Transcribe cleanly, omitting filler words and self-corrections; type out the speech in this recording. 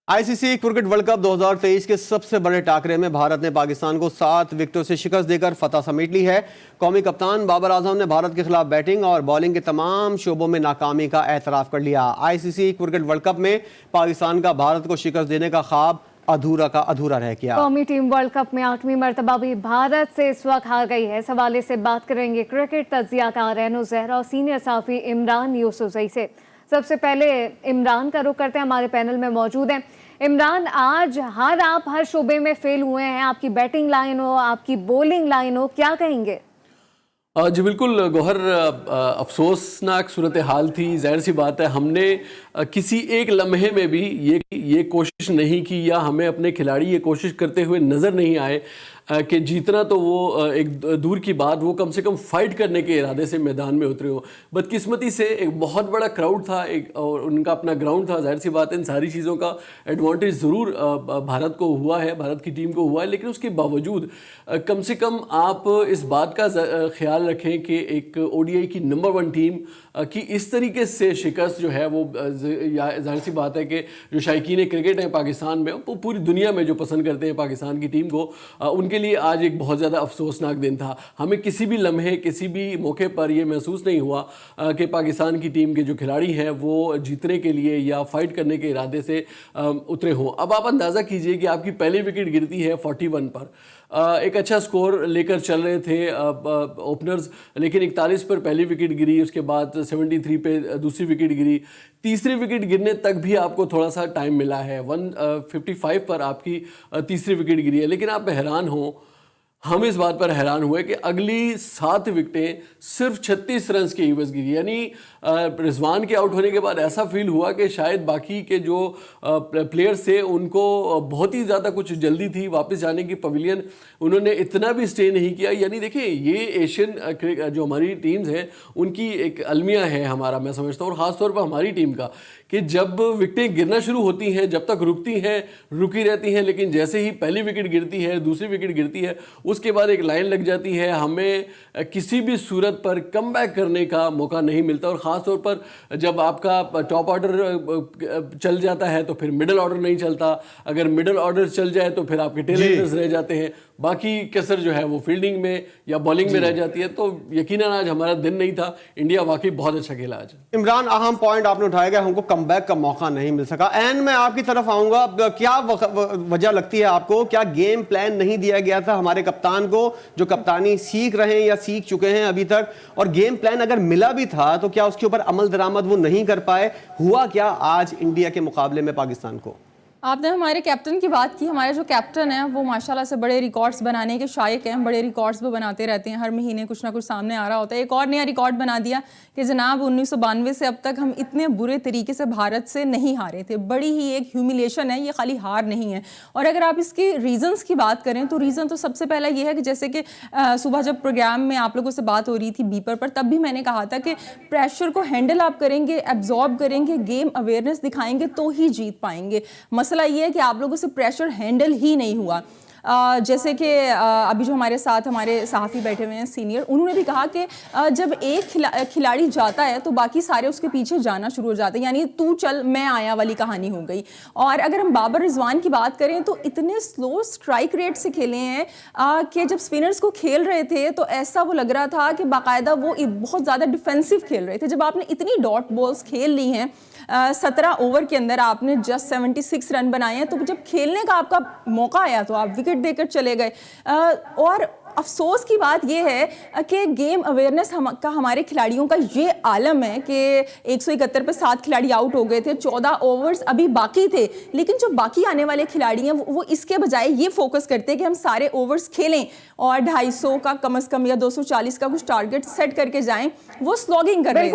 ICC cricket world cup 2023 के सबसे बड़े टाकरे में भारत ने पाकिस्तान को 7 विकेटों से शिकस्त देकर फतह समेट ली है। कौमी कप्तान बाबर आजम ने भारत के खिलाफ बैटिंग और बॉलिंग के तमाम शोबों में नाकामी का एतराफ कर लिया। आईसीसी क्रिकेट वर्ल्ड कप में पाकिस्तान का भारत को शिकस्त देने का ख्वाब अधूरा का अधूरा रह गया। कौमी टीम वर्ल्ड कप में 8वीं मरतबा भी भारत से इस वक्त हार गई है। इस हवाले से बात करेंगे क्रिकेट तज्जियाकार रेनो ज़हरा और सीनियर साफी इमरान यूसुफजई से। सबसे पहले इमरान का रुख करते हैं, हमारे पैनल में मौजूद हैं। इमरान, आज आप हर शोबे में फेल हुए हैं, आपकी बैटिंग लाइन हो, आपकी बॉलिंग लाइन हो, क्या कहेंगे? जी बिल्कुल गौहर, अफसोसनाक सूरत हाल थी। जाहिर सी बात है, हमने किसी एक लम्हे में भी ये कोशिश नहीं की या हमें अपने खिलाड़ी ये कोशिश करते हुए नज़र नहीं आए कि जीतना तो वो एक दूर की बात, वो कम से कम फाइट करने के इरादे से मैदान में उतरे हो। बदकिस्मती से एक बहुत बड़ा क्राउड था और उनका अपना ग्राउंड था। जाहिर सी बात है, इन सारी चीज़ों का एडवांटेज ज़रूर भारत को हुआ है, भारत की टीम को हुआ है, लेकिन उसके बावजूद कम से कम आप इस बात का ख्याल रखें कि एक ओडीआई की नंबर 1 टीम की इस तरीके से शिकस्त जो है वो जाहिर सी बात है कि जो शायकीन क्रिकेट हैं पाकिस्तान में, वो पूरी दुनिया में जो पसंद करते हैं पाकिस्तान की टीम को, उनके लिए आज एक बहुत ज़्यादा अफसोसनाक दिन था। हमें किसी भी लम्हे, किसी भी मौके पर यह महसूस नहीं हुआ कि पाकिस्तान की टीम के जो खिलाड़ी हैं वो जीतने के लिए या फाइट करने के इरादे से उतरे हों। अब आप अंदाज़ा कीजिए कि आपकी पहली विकेट गिरती है 41 पर। एक अच्छा स्कोर लेकर चल रहे थे ओपनर्स, लेकिन 41 पर पहली विकेट गिरी, उसके बाद 73 पे दूसरी विकेट गिरी, तीसरी विकेट गिरने तक भी आपको थोड़ा सा टाइम मिला है। 155 पर आपकी तीसरी विकेट गिरी है। लेकिन आप हैरान हो, हम इस बात पर हैरान हुए कि अगली 7 विकेटें सिर्फ 36 रन की एवज गिरी। यानी रिजवान के आउट होने के बाद ऐसा फील हुआ कि शायद बाकी के जो प्लेयर्स थे उनको बहुत ही ज़्यादा कुछ जल्दी थी वापस जाने की पवेलियन, उन्होंने इतना भी स्टे नहीं किया। यानी देखिए, ये एशियन जो हमारी टीम्स हैं उनकी एक अलमिया है हमारा, मैं समझता हूँ, और ख़ासतौर पर हमारी टीम का, कि जब विकेटें गिरना शुरू होती हैं, जब तक रुकती हैं रुकी रहती हैं, लेकिन जैसे ही पहली विकेट गिरती है, दूसरी विकेट गिरती है, उसके बाद एक लाइन लग जाती है। हमें किसी भी सूरत पर कम बैक करने का मौका नहीं मिलता, और ख़ास तौर पर जब आपका टॉप ऑर्डर चल जाता है तो फिर मिडिल ऑर्डर नहीं चलता। अगर मिडिल ऑर्डर चल जाए तो फिर आपके टेल एंडर्स रह जाते हैं, बाकी कसर जो है वो फील्डिंग में या बॉलिंग में रह जाती है। तो यकीनन आज हमारा दिन नहीं था। इंडिया वाकई बहुत अच्छा खेला आज। इमरान, अहम पॉइंट आपने उठाया गया, हमको कमबैक का मौका नहीं मिल सका। एंड मैं आपकी तरफ आऊंगा, क्या वजह लगती है आपको? क्या गेम प्लान नहीं दिया गया था हमारे कप्तान को, जो कप्तानी सीख रहे हैं या सीख चुके हैं अभी तक? और गेम प्लान अगर मिला भी था तो क्या उसके ऊपर अमल दरामद वो नहीं कर पाए? हुआ क्या आज इंडिया के मुकाबले में पाकिस्तान को? आपने हमारे कैप्टन की बात की। हमारे जो कैप्टन हैं वो माशाल्लाह से बड़े रिकॉर्ड्स बनाने के शायक हैं, बड़े रिकॉर्ड्स भी बनाते रहते हैं। हर महीने कुछ ना कुछ सामने आ रहा होता है। एक और नया रिकॉर्ड बना दिया कि जनाब 1992 से अब तक हम इतने बुरे तरीके से भारत से नहीं हारे थे। बड़ी ही एक ह्यूमिलेशन है, ये खाली हार नहीं है। और अगर आप इसके रीज़न्स की बात करें तो रीज़न तो सबसे पहला ये है कि जैसे कि सुबह जब प्रोग्राम में आप लोगों से बात हो रही थी बीपर पर, तब भी मैंने कहा था कि प्रेशर को हैंडल आप करेंगे, एब्जॉर्ब करेंगे, गेम अवेयरनेस दिखाएंगे तो ही जीत पाएंगे। मसला ये है कि आप लोगों से प्रेशर हैंडल ही नहीं हुआ। जैसे कि अभी जो हमारे साथ हमारे सहाफ़ी बैठे हुए हैं सीनियर, उन्होंने भी कहा कि जब एक खिलाड़ी जाता है तो बाकी सारे उसके पीछे जाना शुरू हो जाते हैं, यानी तू चल मैं आया वाली कहानी हो गई। और अगर हम बाबर रिजवान की बात करें तो इतने स्लो स्ट्राइक रेट से खेले हैं कि जब स्पिनर्स को खेल रहे थे तो ऐसा वो लग रहा था कि बाकायदा वो बहुत ज़्यादा डिफेंसिव खेल रहे थे। जब आपने इतनी डॉट बॉल्स खेल ली हैं, 17 ओवर के अंदर आपने जस्ट 76 रन बनाए हैं, तो जब खेलने का आपका मौका आया तो आप विकेट देकर चले गए। और अफसोस की बात यह है कि गेम अवेयरनेस का हमारे खिलाड़ियों का ये आलम है कि 171 पे 7 खिलाड़ी आउट हो गए थे, 14 ओवर्स अभी बाकी थे, लेकिन जो बाकी आने वाले खिलाड़ी हैं वो इसके बजाय ये फोकस करते हैं कि हम सारे ओवर्स खेलें और 250 का कम से कम या 240 का कुछ टारगेट सेट करके जाएं। वो स्लॉगिंग कर रहे थे।